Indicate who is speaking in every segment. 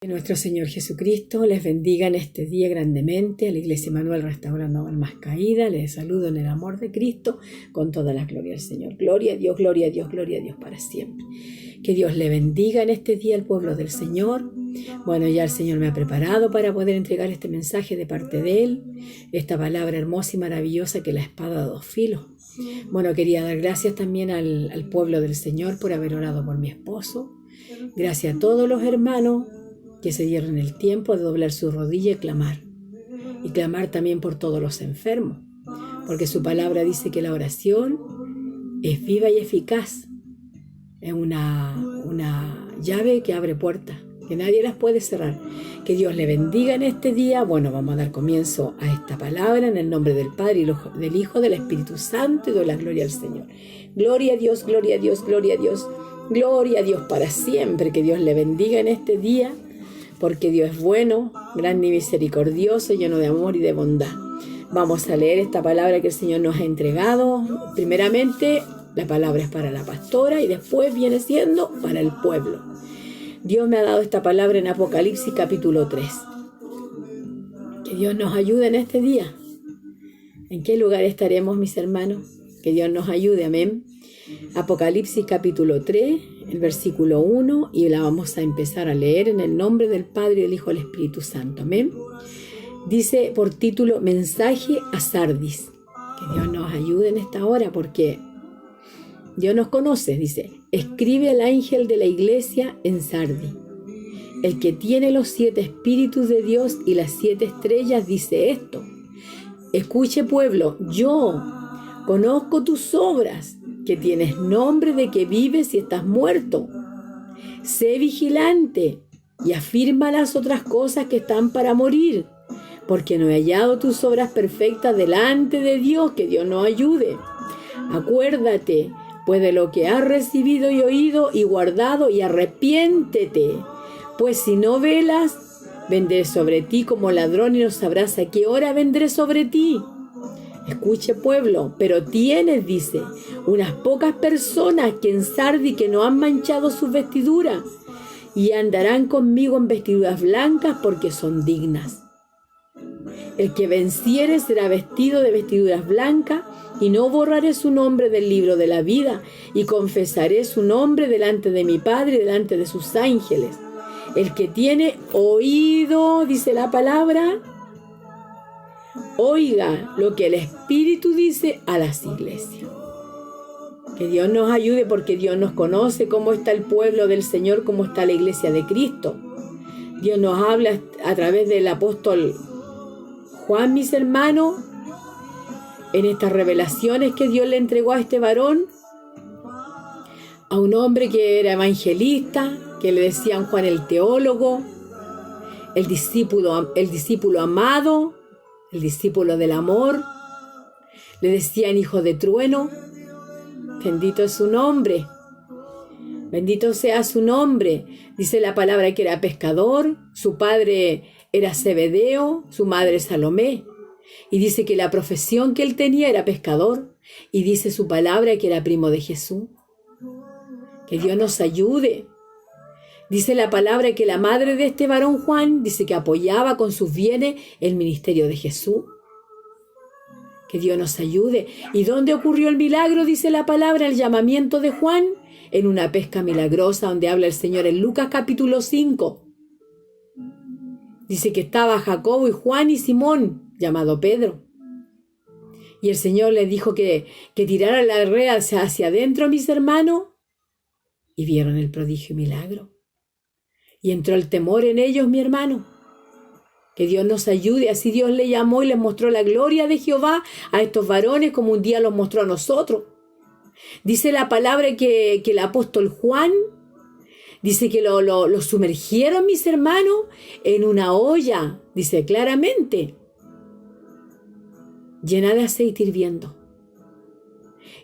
Speaker 1: Que nuestro Señor Jesucristo les bendiga en este día grandemente. A la Iglesia Manuel Restaurando Almas Caídas les saludo en el amor de Cristo con toda la gloria al Señor. Gloria a Dios, gloria a Dios, gloria a Dios para siempre. Que Dios le bendiga en este día al pueblo del Señor. Bueno, ya el Señor me ha preparado para poder entregar este mensaje de parte de Él, esta palabra hermosa y maravillosa que es la espada de dos filos. Bueno, quería dar gracias también al pueblo del Señor por haber orado por mi esposo. Gracias a todos los hermanos que se dieron el tiempo de doblar su rodilla y clamar también por todos los enfermos, porque su palabra dice que la oración es viva y eficaz, es una llave que abre puertas, que nadie las puede cerrar. Que Dios le bendiga en este día. Bueno, vamos a dar comienzo a esta palabra en el nombre del Padre, y del Hijo, del Espíritu Santo, y doy la gloria al Señor. Gloria a Dios, gloria a Dios, gloria a Dios, gloria a Dios para siempre. Que Dios le bendiga en este día, porque Dios es bueno, grande y misericordioso, lleno de amor y de bondad. Vamos a leer esta palabra que el Señor nos ha entregado. Primeramente, la palabra es para la pastora y después viene siendo para el pueblo. Dios me ha dado esta palabra en Apocalipsis capítulo 3. Que Dios nos ayude en este día. ¿En qué lugar estaremos, mis hermanos? Que Dios nos ayude, amén. Apocalipsis capítulo 3, el versículo 1, y la vamos a empezar a leer en el nombre del Padre, del Hijo y del Espíritu Santo, amén. Dice por título, Mensaje a Sardis. Que Dios nos ayude en esta hora, porque Dios nos conoce. Dice, escribe al ángel de la iglesia en Sardis, el que tiene los 7 espíritus de Dios y las 7 estrellas, dice esto: escuche, pueblo, yo conozco tus obras, que tienes nombre de que vives y estás muerto. Sé vigilante y afirma las otras cosas que están para morir, porque no he hallado tus obras perfectas delante de Dios. Que Dios nos ayude. Acuérdate pues de lo que has recibido y oído y guardado, y arrepiéntete, pues si no velas, vendré sobre ti como ladrón y no sabrás a qué hora vendré sobre ti. Escuche, pueblo, pero tienes, dice, unas pocas personas que en Sardis que no han manchado sus vestiduras, y andarán conmigo en vestiduras blancas, porque son dignas. El que venciere será vestido de vestiduras blancas, y no borraré su nombre del libro de la vida, y confesaré su nombre delante de mi Padre y delante de sus ángeles. El que tiene oído, dice la palabra, oiga lo que el Espíritu dice a las iglesias. Que Dios nos ayude, porque Dios nos conoce cómo está el pueblo del Señor, cómo está la iglesia de Cristo. Dios nos habla a través del apóstol Juan, mis hermanos, en estas revelaciones que Dios le entregó a este varón, a un hombre que era evangelista, que le decían Juan el teólogo, el discípulo amado, el discípulo del amor. Le decían hijo de trueno. Bendito es su nombre. Bendito sea su nombre. Dice la palabra que era pescador, su padre era Zebedeo, su madre Salomé. Y dice que la profesión que él tenía era pescador. Y dice su palabra que era primo de Jesús. Que Dios nos ayude. Dice la palabra que la madre de este varón Juan, dice que apoyaba con sus bienes el ministerio de Jesús. Que Dios nos ayude. ¿Y dónde ocurrió el milagro? Dice la palabra, el llamamiento de Juan, en una pesca milagrosa, donde habla el Señor en Lucas capítulo 5. Dice que estaba Jacobo y Juan y Simón, llamado Pedro. Y el Señor les dijo que tiraran la red hacia adentro, mis hermanos, y vieron el prodigio y milagro. Y entró el temor en ellos, mi hermano. Que Dios nos ayude. Así Dios le llamó y les mostró la gloria de Jehová a estos varones, como un día los mostró a nosotros. Dice la palabra que el apóstol Juan, dice que lo sumergieron, mis hermanos, en una olla, dice claramente, llena de aceite hirviendo.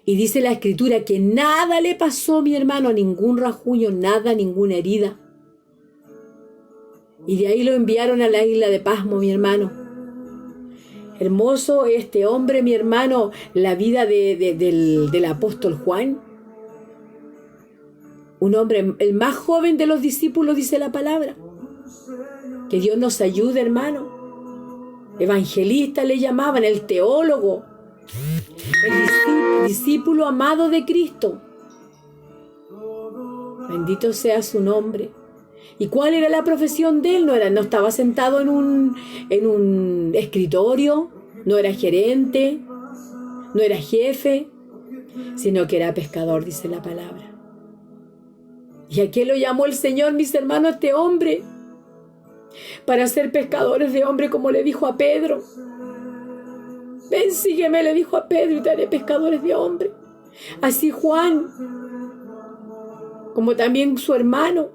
Speaker 1: Y dice la escritura que nada le pasó, mi hermano, ningún rasguño, nada, ninguna herida. Y de ahí lo enviaron a la isla de Pasmo, mi hermano. Hermoso este hombre, mi hermano, la vida del apóstol Juan. Un hombre, el más joven de los discípulos, dice la palabra. Que Dios nos ayude, hermano. Evangelista le llamaban, el teólogo, el discípulo amado de Cristo. Bendito sea su nombre. ¿Y cuál era la profesión de él? No estaba sentado en un escritorio, no era gerente, no era jefe, sino que era pescador, dice la palabra. ¿Y a qué lo llamó el Señor, mis hermanos, a este hombre? Para ser pescadores de hombre, como le dijo a Pedro. Ven, sígueme, le dijo a Pedro, y te haré pescadores de hombre. Así Juan, como también su hermano.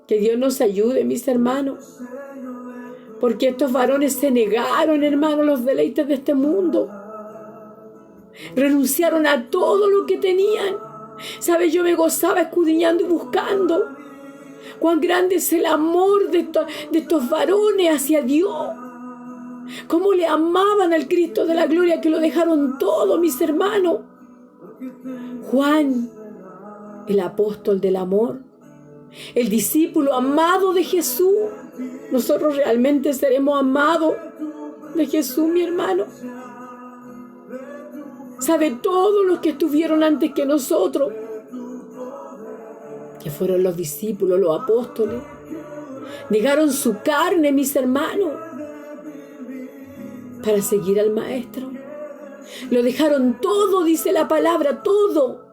Speaker 1: Que Dios nos ayude, mis hermanos. Porque estos varones se negaron, hermanos, los deleites de este mundo. Renunciaron a todo lo que tenían. ¿Sabes? Yo me gozaba escudriñando y buscando cuán grande es el amor de estos varones hacia Dios. Cómo le amaban al Cristo de la gloria, que lo dejaron todo, mis hermanos. Juan, el apóstol del amor, el discípulo amado de Jesús. Nosotros realmente seremos amados de Jesús, mi hermano. ¿Sabe? Todos los que estuvieron antes que nosotros, que fueron los discípulos, los apóstoles, negaron su carne, mis hermanos, para seguir al Maestro. Lo dejaron todo, dice la palabra, todo.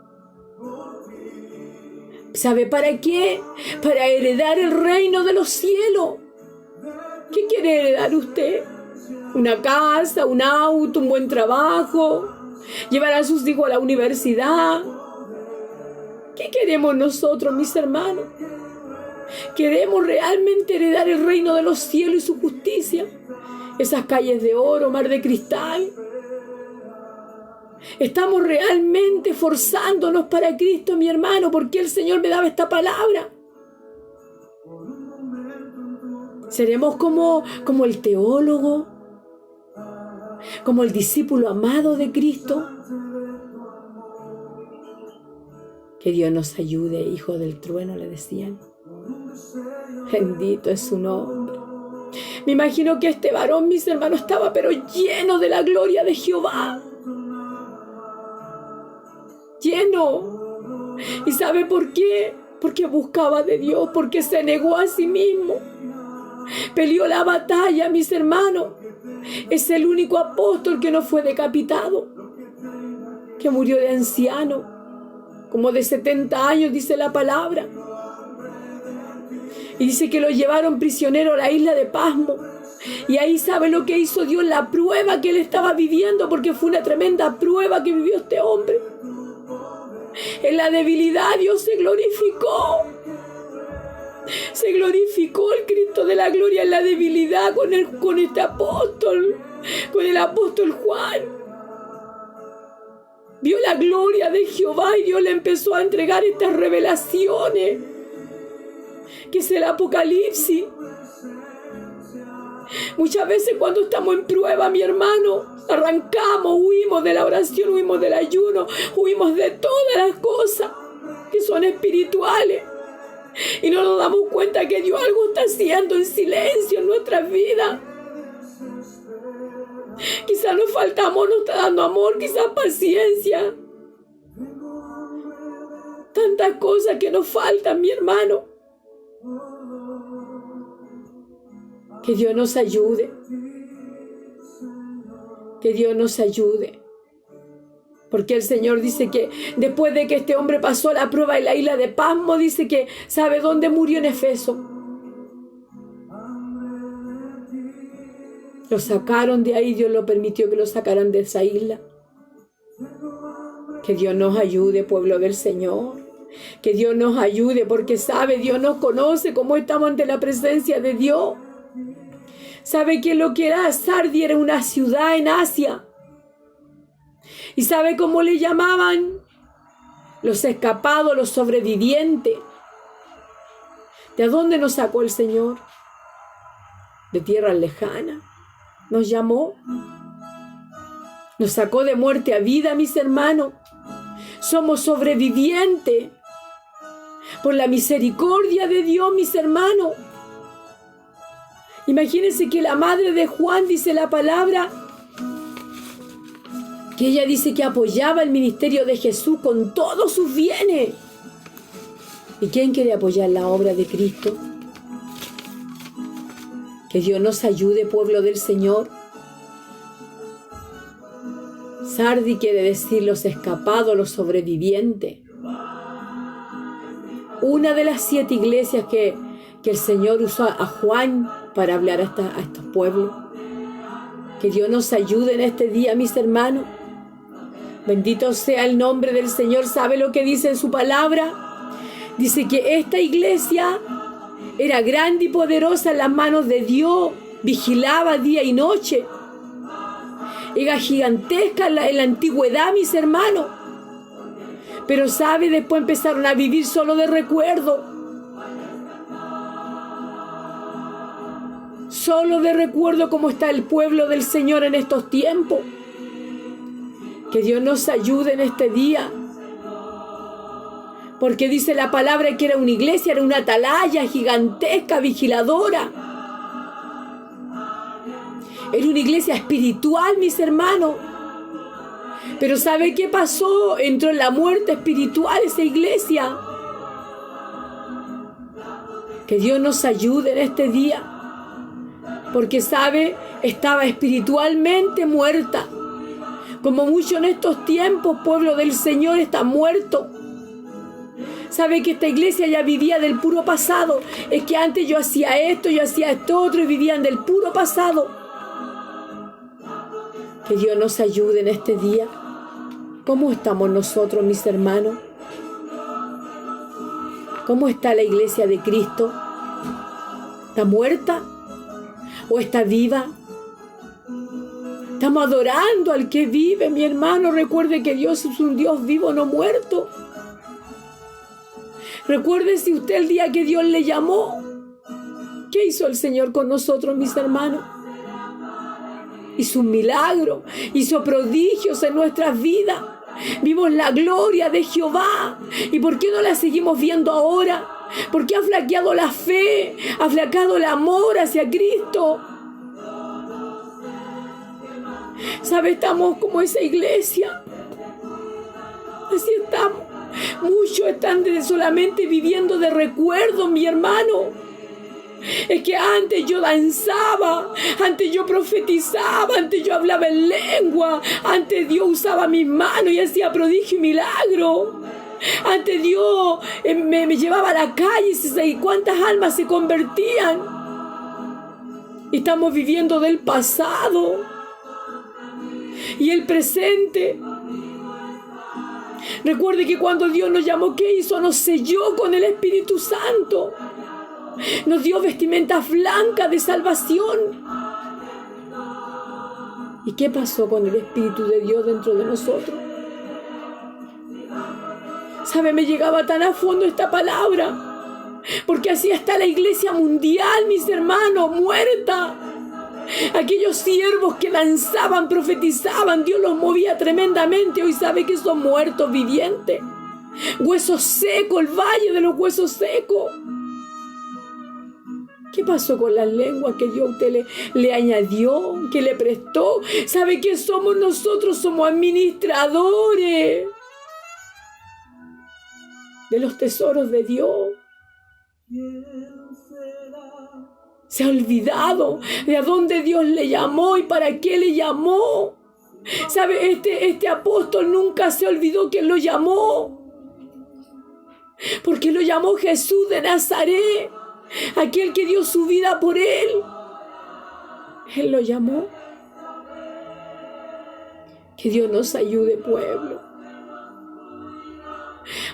Speaker 1: ¿Sabe para qué? Para heredar el reino de los cielos. ¿Qué quiere heredar usted? ¿Una casa, un auto, un buen trabajo? ¿Llevar a sus hijos a la universidad? ¿Qué queremos nosotros, mis hermanos? ¿Queremos realmente heredar el reino de los cielos y su justicia? Esas calles de oro, mar de cristal. Estamos realmente esforzándonos para Cristo, mi hermano, porque el Señor me daba esta palabra. Seremos como el teólogo, como el discípulo amado de Cristo. Que Dios nos ayude, hijo del trueno, le decían. Bendito es su nombre. Me imagino que este varón, mis hermanos, estaba pero lleno de la gloria de Jehová. Lleno. ¿Y sabe por qué? Porque buscaba de Dios, porque se negó a sí mismo. Peleó la batalla, mis hermanos. Es el único apóstol que no fue decapitado, que murió de anciano, como de 70 años, dice la palabra. Y dice que lo llevaron prisionero a la isla de Pasmo. Y ahí sabe lo que hizo Dios, la prueba que él estaba viviendo, porque fue una tremenda prueba que vivió este hombre. En la debilidad Dios se glorificó. Se glorificó el Cristo de la gloria en la debilidad con este apóstol, con el apóstol Juan. Vio la gloria de Jehová y Dios le empezó a entregar estas revelaciones, que es el Apocalipsis. Muchas veces cuando estamos en prueba, mi hermano, arrancamos, huimos de la oración, huimos del ayuno, huimos de todas las cosas que son espirituales. Y no nos damos cuenta que Dios algo está haciendo en silencio en nuestras vidas. Quizás nos falta amor, nos está dando amor, quizás paciencia. Tantas cosas que nos faltan, mi hermano. Que Dios nos ayude. Que Dios nos ayude. Porque el Señor dice que después de que este hombre pasó la prueba en la isla de Pasmo, dice que ¿sabe dónde murió? En Efeso. Lo sacaron de ahí, Dios lo permitió que lo sacaran de esa isla. Que Dios nos ayude, pueblo del Señor. Que Dios nos ayude, porque sabe, Dios nos conoce cómo estamos ante la presencia de Dios. Sabe que lo que era Sardi era una ciudad en Asia. ¿Y sabe cómo le llamaban? Los escapados, los sobrevivientes. ¿De dónde nos sacó el Señor? De tierras lejanas. Nos llamó. Nos sacó de muerte a vida, mis hermanos. Somos sobrevivientes. por la misericordia de Dios, mis hermanos. Imagínense que la madre de Juan dice la palabra, que ella dice que apoyaba el ministerio de Jesús con todos sus bienes. ¿Y quién quiere apoyar la obra de Cristo? Que Dios nos ayude, pueblo del Señor. Sardi quiere decir los escapados, los sobrevivientes. Una de las 7 iglesias que el Señor usó a Juan para hablar a estos pueblos. Que Dios nos ayude en este día, mis hermanos. Bendito sea el nombre del Señor. ¿Sabe lo que dice en su palabra? Dice que esta iglesia era grande y poderosa en las manos de Dios. Vigilaba día y noche. Era gigantesca en la antigüedad, mis hermanos. Pero ¿sabe? Después empezaron a vivir solo de recuerdo. Solo de recuerdo cómo está el pueblo del Señor en estos tiempos. Que Dios nos ayude en este día. Porque dice la palabra que era una iglesia, era una atalaya gigantesca, vigiladora. Era una iglesia espiritual, mis hermanos. Pero ¿sabe qué pasó? Entró en la muerte espiritual esa iglesia. Que Dios nos ayude en este día. Porque, ¿sabe? Estaba espiritualmente muerta. Como mucho en estos tiempos, pueblo del Señor está muerto. ¿Sabe que esta iglesia ya vivía del puro pasado? Es que antes yo hacía esto otro y vivían del puro pasado. Que Dios nos ayude en este día. ¿Cómo estamos nosotros, mis hermanos? ¿Cómo está la iglesia de Cristo? ¿Está muerta? ¿O está viva? Estamos adorando al que vive, mi hermano. Recuerde que Dios es un Dios vivo, no muerto. Recuerde si usted el día que Dios le llamó. ¿Qué hizo el Señor con nosotros, mis hermanos? Hizo un milagro, hizo prodigios en nuestras vidas. Vimos la gloria de Jehová. ¿Y por qué no la seguimos viendo ahora? ¿Por qué ha flaqueado la fe? ¿Ha flaqueado el amor hacia Cristo? ¿Sabe? Estamos como esa iglesia. Así estamos. Muchos están solamente viviendo de recuerdos, mi hermano. Es que antes yo danzaba, antes yo profetizaba, antes yo hablaba en lengua, antes Dios usaba mis manos y hacía prodigio y milagro. Antes Dios me llevaba a la calle y cuántas almas se convertían. Y estamos viviendo del pasado y el presente. Recuerde que cuando Dios nos llamó, ¿qué hizo? Nos selló con el Espíritu Santo. Nos dio vestimentas blancas de salvación. ¿Y qué pasó con el Espíritu de Dios dentro de nosotros? ¿Sabe? Me llegaba tan a fondo esta palabra. Porque así está la iglesia mundial, mis hermanos, muerta. Aquellos siervos que lanzaban, profetizaban, Dios los movía tremendamente. Hoy sabe que son muertos vivientes. Huesos secos, el valle de los huesos secos. ¿Qué pasó con las lenguas que Dios a usted le añadió, que le prestó? ¿Sabe qué somos nosotros? Somos administradores de los tesoros de Dios. Se ha olvidado de a dónde Dios le llamó y para qué le llamó. ¿Sabe? Este apóstol nunca se olvidó quién lo llamó. Porque lo llamó Jesús de Nazaret. Aquel que dio su vida por él. Él lo llamó. Que Dios nos ayude, pueblo,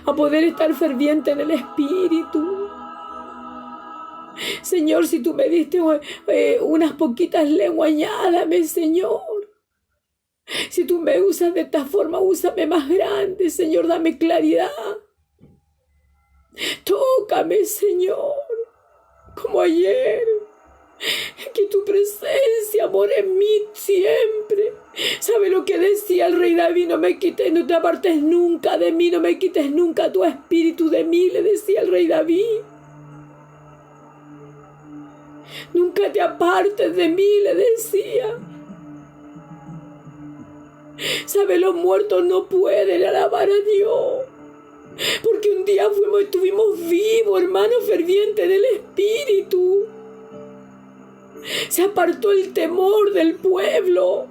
Speaker 1: a poder estar ferviente en el Espíritu. Señor, si tú me diste unas poquitas lenguas, añádame, Señor. Si tú me usas de esta forma, úsame más grande, Señor, dame claridad. Tócame, Señor, como ayer. Que tu presencia more en mí siempre. ¿Sabe lo que decía el rey David? No me quites, no te apartes nunca de mí, no me quites nunca tu espíritu de mí, le decía el rey David. Nunca te apartes de mí, le decía. ¿Sabe? Los muertos no pueden alabar a Dios. Porque un día estuvimos vivos, hermano ferviente del Espíritu. Se apartó el temor del pueblo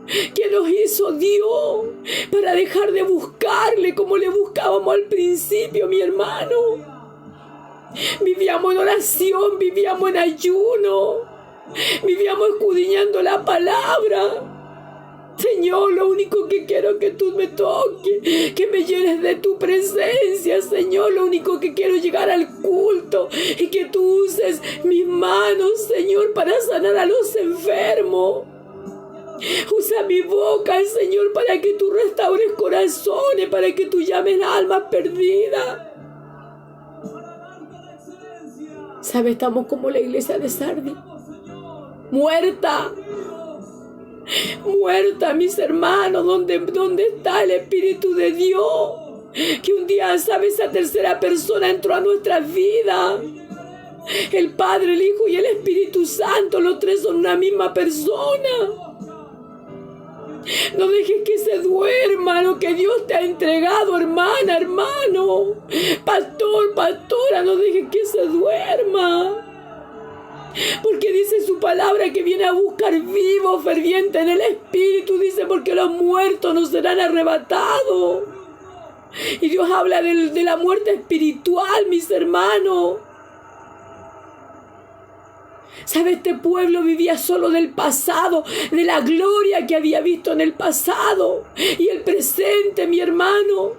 Speaker 1: que nos hizo Dios para dejar de buscarle como le buscábamos al principio, mi hermano. Vivíamos en oración, vivíamos en ayuno, vivíamos escudriñando la palabra. Señor, lo único que quiero es que tú me toques, que me llenes de tu presencia, Señor. Lo único que quiero es llegar al culto y que tú uses mis manos, Señor, para sanar a los enfermos. Usa mi boca, Señor, para que tú restaures corazones, para que tú llames almas perdidas. ¿Sabe? Estamos como la iglesia de Sardis, muerta. Muerta, mis hermanos, ¿dónde está el Espíritu de Dios? Que un día, ¿sabe? Esa tercera persona entró a nuestras vidas. El Padre, el Hijo y el Espíritu Santo, los tres son una misma persona. No dejes que se duerma lo que Dios te ha entregado, hermana, hermano. Pastor, pastora, no dejes que se duerma. Porque dice su palabra que viene a buscar vivo, ferviente en el Espíritu. Dice, porque los muertos no serán arrebatados. Y Dios habla de la muerte espiritual, mis hermanos. ¿Sabe? Este pueblo vivía solo del pasado, de la gloria que había visto en el pasado. Y el presente, mi hermano.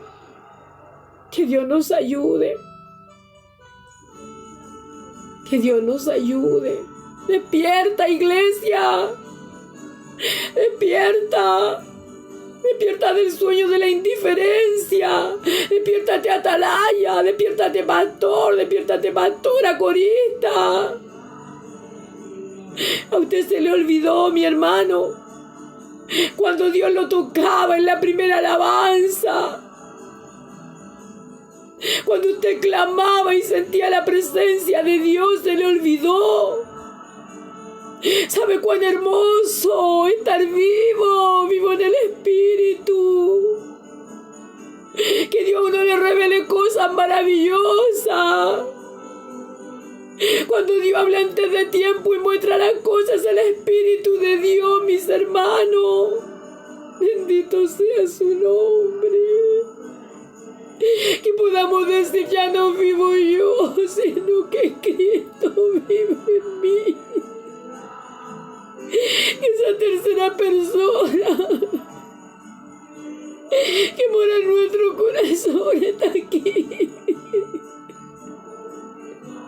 Speaker 1: Que Dios nos ayude. Que Dios nos ayude. Despierta, iglesia. Despierta. Despiértate del sueño de la indiferencia. Despiértate, atalaya. Despiértate, pastor. Despiértate, pastora, corista. A usted se le olvidó, mi hermano, cuando Dios lo tocaba en la primera alabanza. Cuando usted clamaba y sentía la presencia de Dios, se le olvidó. ¿Sabe cuán hermoso estar vivo en el Espíritu? Que Dios a uno le revele cosas maravillosas. Cuando Dios habla antes de tiempo y muestra las cosas al Espíritu de Dios, mis hermanos. Bendito sea su nombre. Que podamos decir, ya no vivo yo, sino que Cristo vive en mí. Esa tercera persona que mora en nuestro corazón está aquí.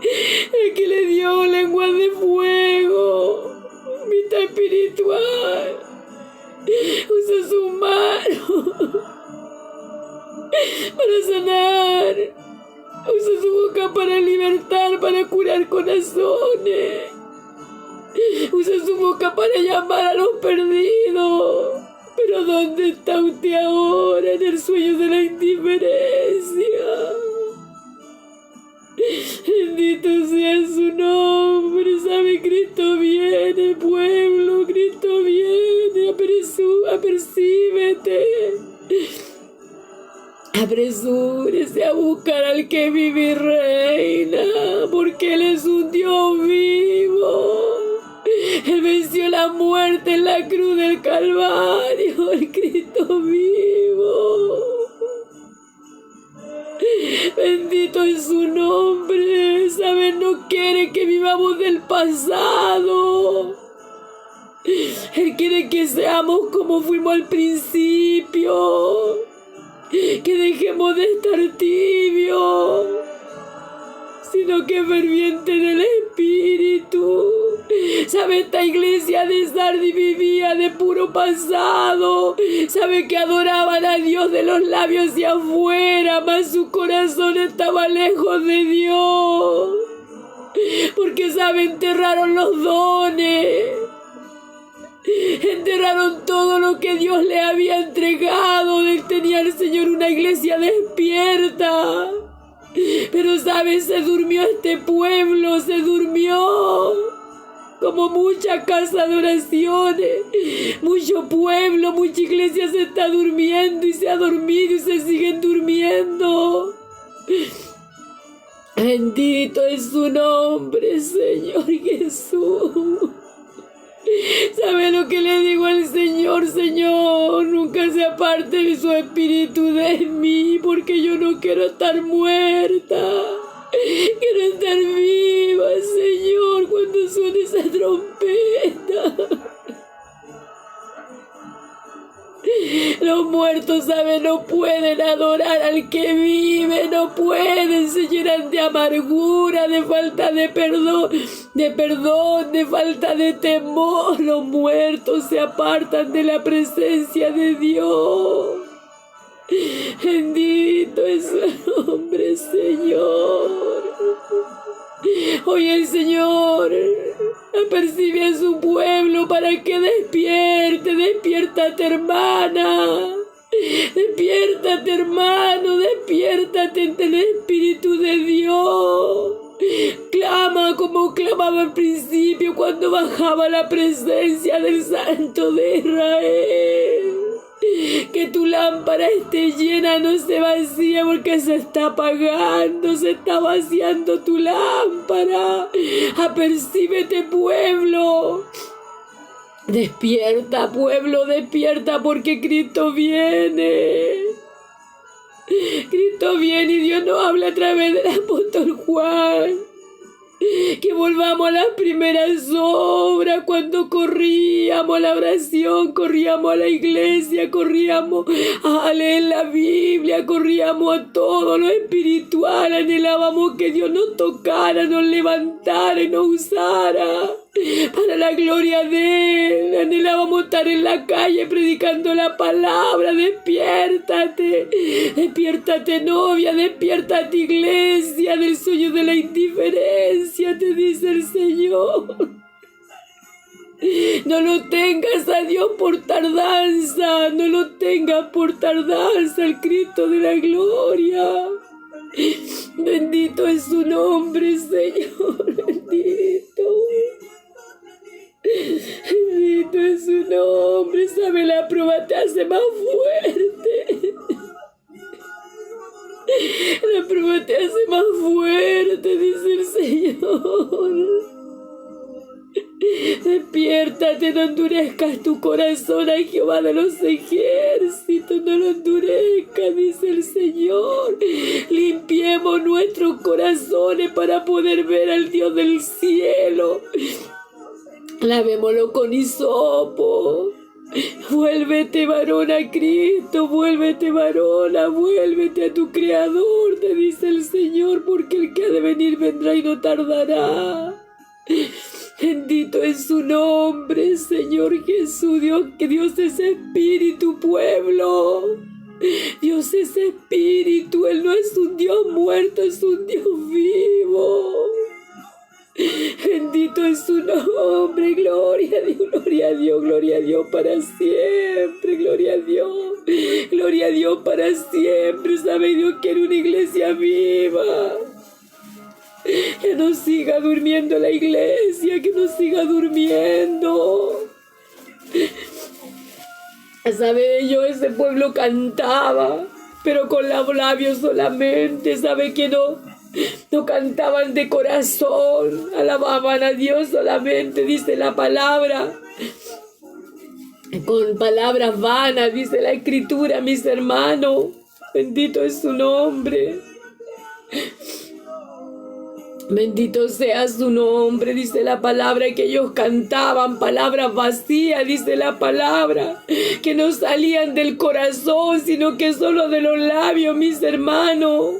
Speaker 1: El que le dio lenguas de fuego, mitad espiritual, usa su mano para sanar, usa su boca para libertar, para curar corazones, usa su boca para llamar a los perdidos. Pero ¿dónde está usted ahora en el sueño de la indiferencia? Bendito sea su nombre. ¿Sabe? Cristo viene, pueblo. Cristo viene. Apercíbete. Apresúrese a buscar al que vive y reina, porque Él es un Dios vivo. Él venció la muerte en la cruz del Calvario. El Cristo vivo. Bendito es su nombre. ¿Sabe? No quiere que vivamos del pasado. Él quiere que seamos como fuimos al principio. Que dejemos de estar tibios, sino que ferviente del Espíritu. ¿Sabe? Esta iglesia de Sardis vivía de puro pasado. ¿Sabe? Que adoraban a Dios de los labios y afuera, mas su corazón estaba lejos de Dios. porque sabe, enterraron los dones, enterraron todo lo que Dios le había entregado. Tenía el Señor una iglesia despierta, pero sabe, se durmió este pueblo, se durmió. Como mucha casa de oraciones, mucho pueblo, mucha iglesia se está durmiendo y se ha dormido y se siguen durmiendo. Bendito es su nombre, Señor Jesús. ¿Sabe lo que le digo al Señor? Señor, nunca se aparte de su espíritu de mí, porque yo no quiero estar muerta. Quiero estar viva, Señor, cuando suene esa trompeta. Los muertos, ¿saben? No pueden adorar al que vive, no pueden, se llenan de amargura, de falta de perdón, de falta de temor. Los muertos se apartan de la presencia de Dios. Bendito es su nombre, Señor. Hoy el Señor apercibe a su pueblo para que despierte. Despiértate, hermana. Despiértate, hermano. Despiértate ante el Espíritu de Dios. Clama como clamaba al principio cuando bajaba la presencia del Santo de Israel. Que tu lámpara esté llena, no se vacía, porque se está apagando, se está vaciando tu lámpara. Apercíbete, pueblo. Despierta, pueblo, despierta, porque Cristo viene. Cristo viene y Dios nos habla a través del apóstol Juan. Que volvamos a las primeras obras, cuando corríamos a la oración, corríamos a la iglesia, corríamos a leer la Biblia, corríamos a todo lo espiritual, anhelábamos que Dios nos tocara, nos levantara y nos usara para la gloria de Él. Anhelábamos estar en la calle predicando la palabra. Despiértate, despiértate, novia, despiértate, iglesia, del sueño de la indiferencia, te dice el Señor. No lo tengas a Dios por tardanza, no lo tengas por tardanza, el Cristo de la gloria. Bendito es su nombre, Señor, bendito. Bendito es su nombre. Sabe, la prueba te hace más fuerte. La prueba te hace más fuerte, dice el Señor. Despiértate, no endurezcas tu corazón a Jehová de los ejércitos, no lo endurezcas, dice el Señor. Limpiemos nuestros corazones para poder ver al Dios del cielo. Lavémoslo con hisopo. Vuélvete, varón, a Cristo, vuélvete, varona, vuélvete a tu Creador, te dice el Señor, porque el que ha de venir vendrá y no tardará. Bendito es su nombre, Señor Jesús. Que Dios es espíritu, pueblo. Dios es espíritu, Él no es un Dios muerto, es un Dios vivo. Bendito es su nombre, gloria a Dios, gloria a Dios, gloria a Dios para siempre, gloria a Dios para siempre. Sabe, Dios quiere una iglesia viva. Que no siga durmiendo la iglesia, que no siga durmiendo. Sabe, ese pueblo cantaba, pero con los labios solamente. Sabe que no cantaban de corazón, alababan a Dios solamente, dice la palabra. Con palabras vanas, dice la Escritura, mis hermanos. Bendito es su nombre. Bendito sea su nombre, dice la palabra, que ellos cantaban palabras vacías, dice la palabra, que no salían del corazón, sino que solo de los labios, mis hermanos.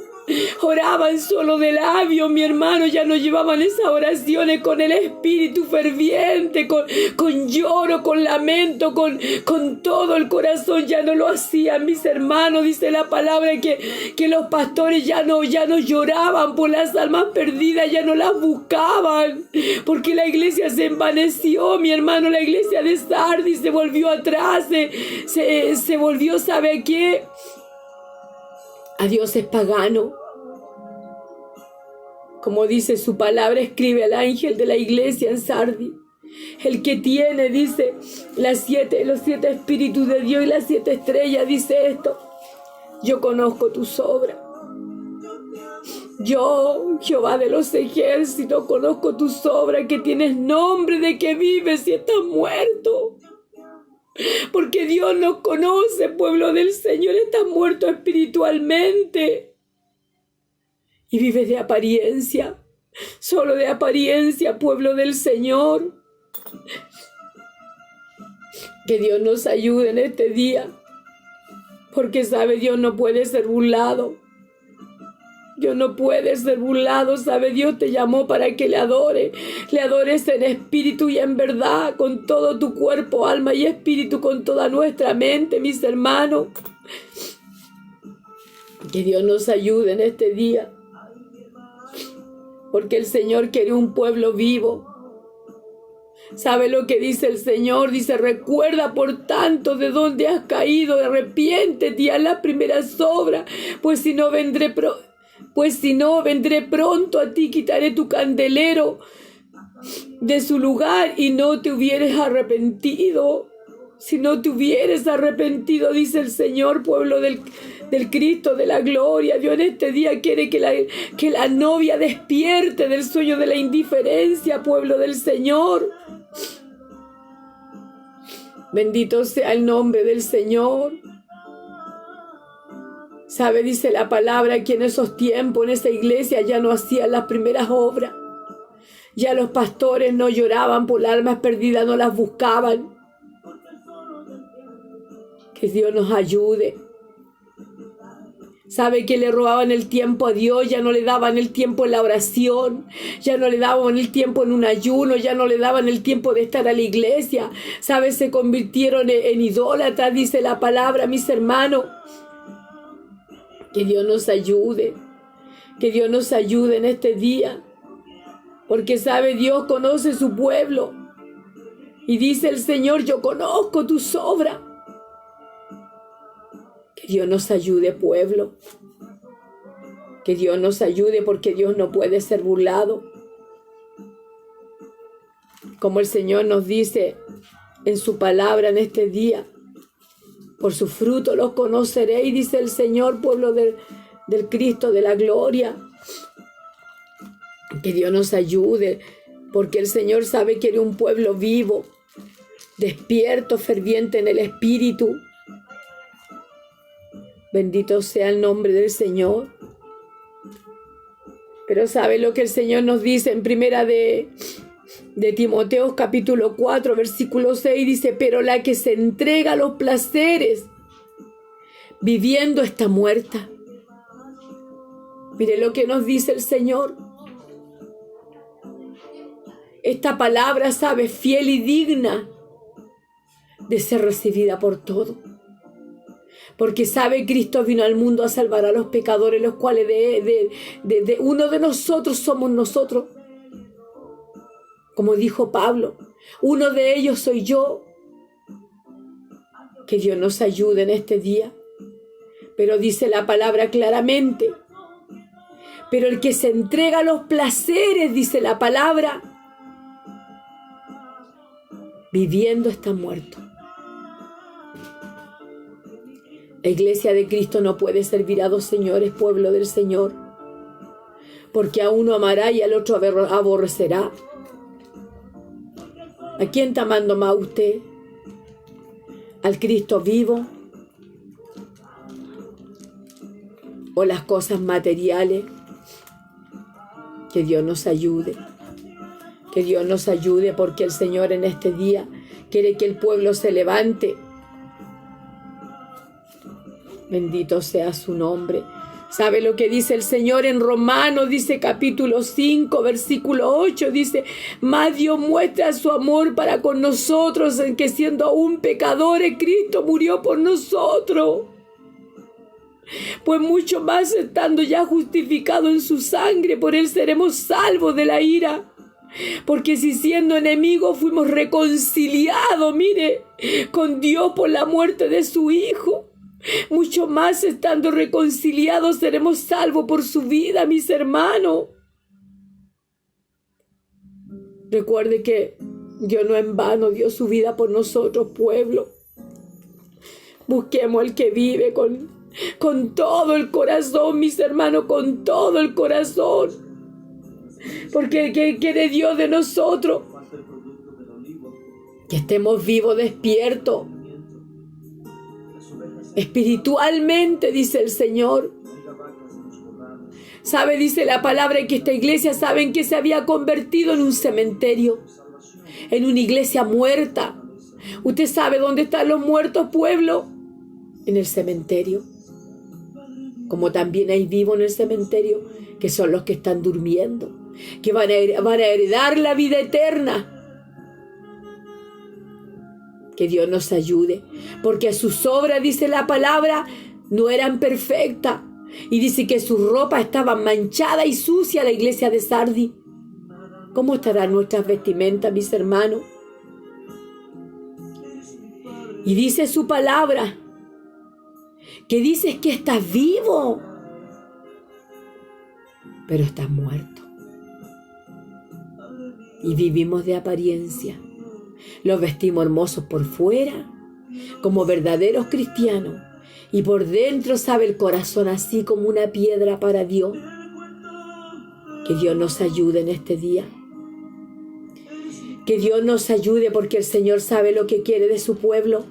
Speaker 1: Oraban solo de labios, mi hermano, ya no llevaban esas oraciones con el espíritu ferviente, con lloro, con lamento, con todo el corazón, ya no lo hacían, mis hermanos. Dice la palabra que los pastores ya no lloraban por las almas perdidas, ya no las buscaban, porque la iglesia se envaneció, mi hermano. La iglesia de Sardis se volvió atrás, se volvió, ¿sabe qué? A dioses paganos. Como dice su palabra, escribe al ángel de la iglesia en Sardis. El que tiene, dice, los 7 espíritus de Dios y las 7 estrellas, dice esto: yo conozco tus obras. Yo, Jehová de los ejércitos, conozco tus obras, que tienes nombre de que vives y estás muerto. Porque Dios nos conoce, pueblo del Señor, estás muerto espiritualmente. Y vives de apariencia, solo de apariencia, pueblo del Señor. Que Dios nos ayude en este día, porque sabe, Dios no puede ser burlado. Dios no puede ser burlado, sabe, Dios te llamó para que le adores en espíritu y en verdad, con todo tu cuerpo, alma y espíritu, con toda nuestra mente, mis hermanos. Que Dios nos ayude en este día, porque el Señor quiere un pueblo vivo. ¿Sabe lo que dice el Señor? Dice: recuerda por tanto de dónde has caído, arrepiéntete y haz las primeras obras, pues si no vendré pronto a ti, quitaré tu candelero de su lugar y no te hubieres arrepentido. Si no te hubieres arrepentido, dice el Señor, pueblo del Cristo de la gloria. Dios en este día quiere que la novia despierte del sueño de la indiferencia, pueblo del Señor. Bendito sea el nombre del Señor. ¿Sabe? Dice la palabra que en esos tiempos, en esa iglesia, ya no hacían las primeras obras. Ya los pastores no lloraban por las almas perdidas, no las buscaban. Que Dios nos ayude. ¿Sabe? Que le robaban el tiempo a Dios, ya no le daban el tiempo en la oración, ya no le daban el tiempo en un ayuno, ya no le daban el tiempo de estar a la iglesia. ¿Sabe? Se convirtieron en idólatras, dice la palabra, mis hermanos. Que Dios nos ayude, que Dios nos ayude en este día, porque sabe, Dios conoce su pueblo, y dice el Señor: yo conozco tus obras. Que Dios nos ayude, pueblo, que Dios nos ayude, porque Dios no puede ser burlado. Como el Señor nos dice en su palabra en este día: por su fruto los conoceréis, dice el Señor, pueblo del Cristo de la gloria. Que Dios nos ayude, porque el Señor sabe que quiere un pueblo vivo, despierto, ferviente en el espíritu. Bendito sea el nombre del Señor. Pero ¿sabe lo que el Señor nos dice en primera de Timoteo capítulo 4, versículo 6? Dice: pero la que se entrega a los placeres viviendo está muerta. Mire lo que nos dice el Señor. Esta palabra, sabe, fiel y digna de ser recibida por todos. Porque sabe, Cristo vino al mundo a salvar a los pecadores, los cuales de uno de nosotros somos nosotros. Como dijo Pablo, uno de ellos soy yo. Que Dios nos ayude en este día. Pero dice la palabra claramente: pero el que se entrega a los placeres, dice la palabra, viviendo está muerto. La iglesia de Cristo no puede servir a dos señores, pueblo del Señor, porque a uno amará y al otro aborrecerá. ¿A quién está amando más usted? ¿Al Cristo vivo? ¿O las cosas materiales? Que Dios nos ayude. Que Dios nos ayude, porque el Señor en este día quiere que el pueblo se levante. Bendito sea su nombre. ¿Sabe lo que dice el Señor en Romanos? Dice capítulo 5, versículo 8, dice: mas Dios muestra su amor para con nosotros en que siendo aún pecadores, Cristo murió por nosotros. Pues mucho más estando ya justificados en su sangre, por él seremos salvos de la ira. Porque si siendo enemigos fuimos reconciliados, mire, con Dios por la muerte de su Hijo, mucho más estando reconciliados seremos salvos por su vida, mis hermanos. Recuerde que Dios no en vano dio su vida por nosotros, pueblo. Busquemos al que vive con todo el corazón, mis hermanos, con todo el corazón. Porque ¿qué quiere Dios de nosotros? Que estemos vivos, despiertos. Espiritualmente, dice el Señor. ¿Sabe? Dice la palabra que esta iglesia, ¿saben que se había convertido en un cementerio? En una iglesia muerta. ¿Usted sabe dónde están los muertos, pueblo? En el cementerio. Como también hay vivos en el cementerio, que son los que están durmiendo, que van a heredar la vida eterna. Que Dios nos ayude, porque sus obras, dice la palabra, no eran perfectas. Y dice que su ropa estaba manchada y sucia, la iglesia de Sardis. ¿Cómo estarán nuestras vestimentas, mis hermanos? Y dice su palabra, que dices que estás vivo, pero estás muerto. Y vivimos de apariencia. Los vestimos hermosos por fuera, como verdaderos cristianos, y por dentro, sabe, el corazón así como una piedra para Dios. Que Dios nos ayude en este día. Que Dios nos ayude, porque el Señor sabe lo que quiere de su pueblo.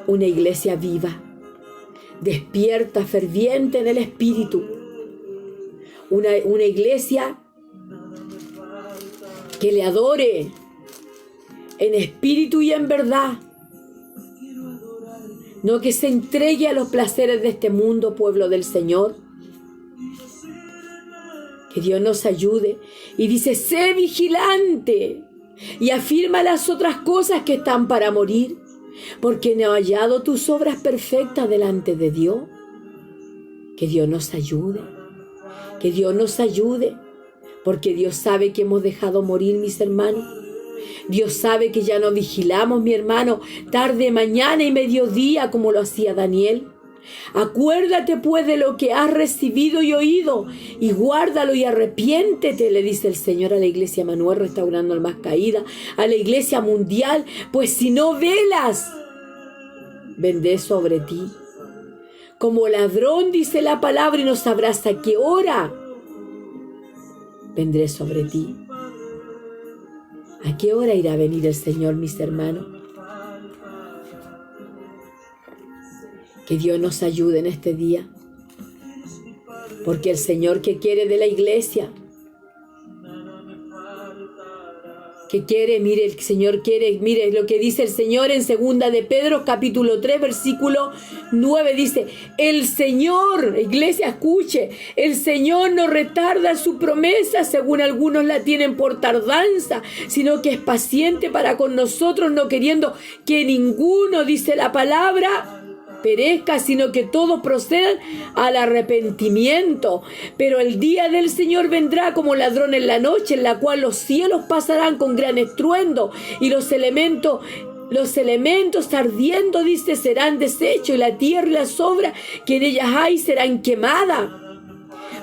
Speaker 1: Una iglesia viva, despierta, ferviente en el espíritu. Una iglesia que le adore en espíritu y en verdad. No que se entregue a los placeres de este mundo, pueblo del Señor. Que Dios nos ayude. Y dice: sé vigilante y afirma las otras cosas que están para morir, porque no he hallado tus obras perfectas delante de Dios. Que Dios nos ayude. Que Dios nos ayude. Porque Dios sabe que hemos dejado morir, mis hermanos. Dios sabe que ya no vigilamos, mi hermano, tarde, mañana y mediodía como lo hacía Daniel. Acuérdate pues de lo que has recibido y oído, y guárdalo y arrepiéntete, le dice el Señor a la iglesia Manuel Restaurando Almas Caídas, a la iglesia mundial, pues si no velas, vendré sobre ti. Como ladrón, dice la palabra, y no sabrás a qué hora vendré sobre ti. ¿A qué hora irá a venir el Señor, mis hermanos? Que Dios nos ayude en este día. Porque el Señor, que quiere de la iglesia, que quiere, mire, el Señor quiere, mire lo que dice el Señor en 2 de Pedro, capítulo 3, versículo 9, dice: el Señor, iglesia, escuche, el Señor no retarda su promesa, según algunos la tienen por tardanza, sino que es paciente para con nosotros, no queriendo que ninguno, dice la palabra, perezca, sino que todos procedan al arrepentimiento. Pero el día del Señor vendrá como ladrón en la noche, en la cual los cielos pasarán con gran estruendo, y los elementos ardiendo, dice, serán deshechos, y la tierra y las obras que en ellas hay serán quemadas.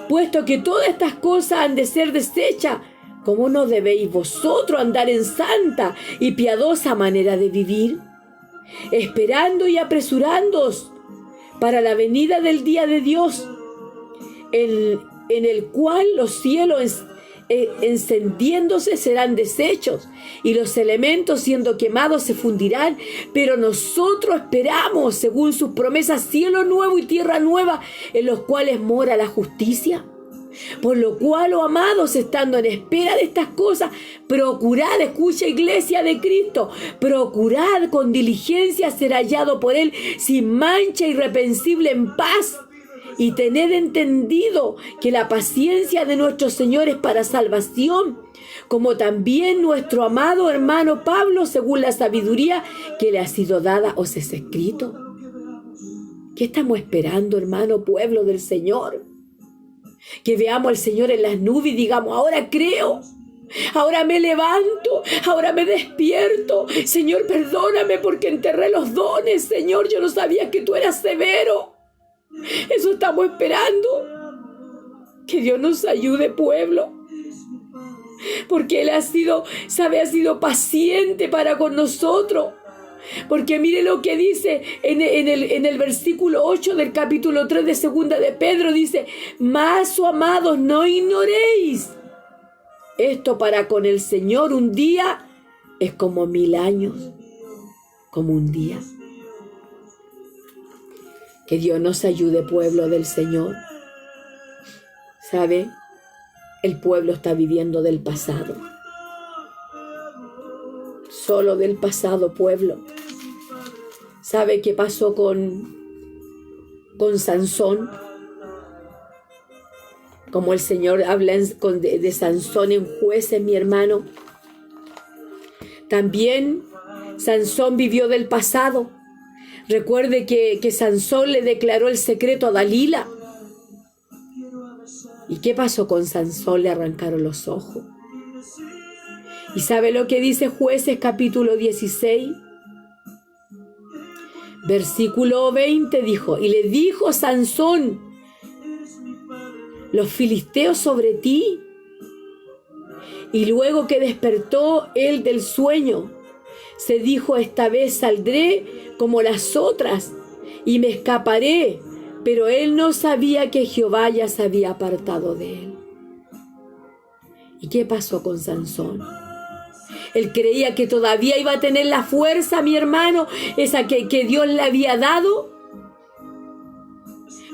Speaker 1: Puesto que todas estas cosas han de ser deshechas, ¿cómo no debéis vosotros andar en santa y piadosa manera de vivir? Esperando y apresurándoos para la venida del día de Dios, en el cual los cielos encendiéndose serán deshechos, y los elementos siendo quemados se fundirán. Pero nosotros esperamos, según sus promesas, cielo nuevo y tierra nueva, en los cuales mora la justicia. Por lo cual, oh amados, estando en espera de estas cosas, procurad, escucha, iglesia de Cristo, procurad con diligencia ser hallado por Él sin mancha, irreprensible, en paz, y tened entendido que la paciencia de nuestro Señor es para salvación, como también nuestro amado hermano Pablo, según la sabiduría que le ha sido dada, os es escrito. ¿Qué estamos esperando, hermano, pueblo del Señor? Que veamos al Señor en las nubes y digamos, ahora creo, ahora me levanto, ahora me despierto. Señor, perdóname porque enterré los dones. Señor, yo no sabía que tú eras severo. Eso estamos esperando. Que Dios nos ayude, pueblo. Porque Él ha sido paciente para con nosotros. Porque mire lo que dice en el versículo 8 del capítulo 3 de segunda de Pedro. Dice, mas, oh amados, no ignoréis. Esto para con el Señor un día es como 1000 años, como un día. Que Dios nos ayude, pueblo del Señor. ¿Sabe? El pueblo está viviendo del pasado. Solo del pasado, pueblo. ¿Sabe qué pasó con Sansón? Como el Señor habla de Sansón en Jueces, mi hermano. También Sansón vivió del pasado. Recuerde que Sansón le declaró el secreto a Dalila. ¿Y qué pasó con Sansón? Le arrancaron los ojos. ¿Y sabe lo que dice Jueces capítulo 16? Versículo 20 dijo, y le dijo Sansón, los filisteos sobre ti. Y luego que despertó él del sueño, se dijo, esta vez saldré como las otras y me escaparé. Pero él no sabía que Jehová ya se había apartado de él. ¿Y qué pasó con Sansón? Él creía que todavía iba a tener la fuerza, mi hermano, esa que Dios le había dado.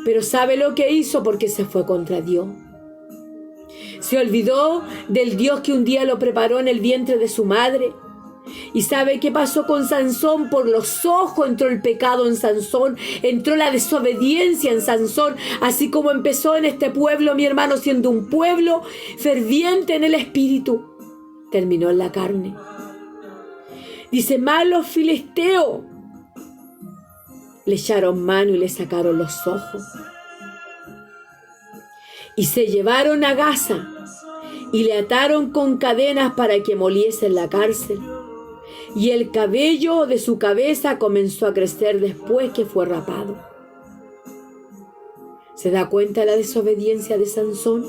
Speaker 1: Pero ¿sabe lo que hizo? Porque se fue contra Dios. Se olvidó del Dios que un día lo preparó en el vientre de su madre. ¿Y sabe qué pasó con Sansón? Por los ojos entró el pecado en Sansón, entró la desobediencia en Sansón, así como empezó en este pueblo, mi hermano, siendo un pueblo ferviente en el espíritu, terminó en la carne. Dice, mas los filisteos le echaron mano y le sacaron los ojos. Y se llevaron a Gaza y le ataron con cadenas para que moliese en la cárcel. Y el cabello de su cabeza comenzó a crecer después que fue rapado. ¿Se da cuenta de la desobediencia de Sansón?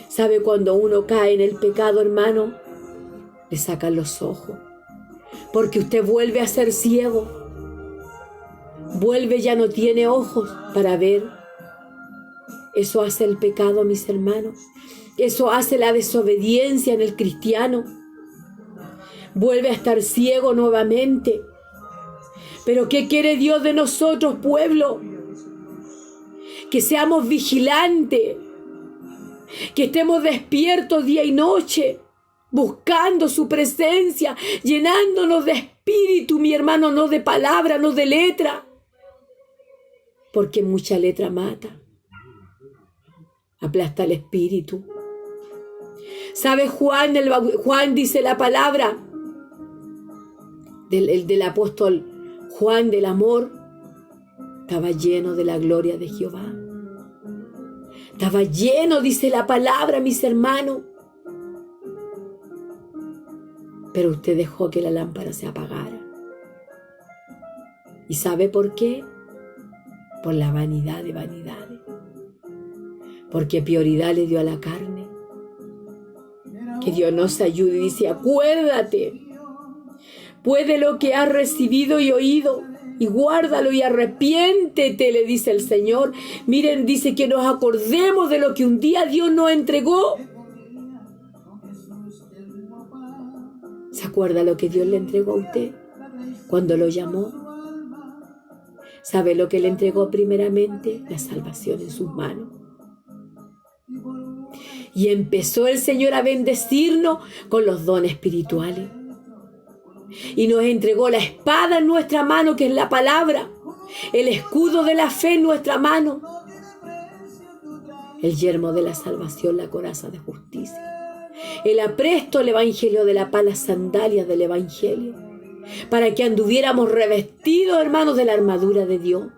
Speaker 1: ¿Sabe cuando uno cae en el pecado, hermano? Le sacan los ojos. Porque usted vuelve a ser ciego. Vuelve, ya no tiene ojos para ver. Eso hace el pecado, mis hermanos. Eso hace la desobediencia en el cristiano. Vuelve a estar ciego nuevamente. Pero ¿qué quiere Dios de nosotros, pueblo? Que seamos vigilantes, que estemos despiertos día y noche, buscando su presencia, llenándonos de espíritu, mi hermano, no de palabra, no de letra, porque mucha letra mata, aplasta el espíritu. ¿Sabe Juan? Juan dice la palabra del apóstol Juan del amor, estaba lleno de la gloria de Jehová. Estaba lleno, dice la palabra, mis hermanos. Pero usted dejó que la lámpara se apagara. ¿Y sabe por qué? Por la vanidad de vanidades. Porque prioridad le dio a la carne. Que Dios nos ayude y dice, acuérdate, pues de lo que has recibido y oído, y guárdalo y arrepiéntete, le dice el Señor. Miren, dice que nos acordemos de lo que un día Dios nos entregó. ¿Se acuerda lo que Dios le entregó a usted cuando lo llamó? ¿Sabe lo que le entregó primeramente? La salvación en sus manos. Y empezó el Señor a bendecirnos con los dones espirituales. Y nos entregó la espada en nuestra mano, que es la palabra. el escudo de la fe en nuestra mano, el yermo de la salvación, la coraza de justicia, el apresto, el evangelio de la paz, las sandalias del evangelio, para que anduviéramos revestidos, hermanos, de la armadura de Dios,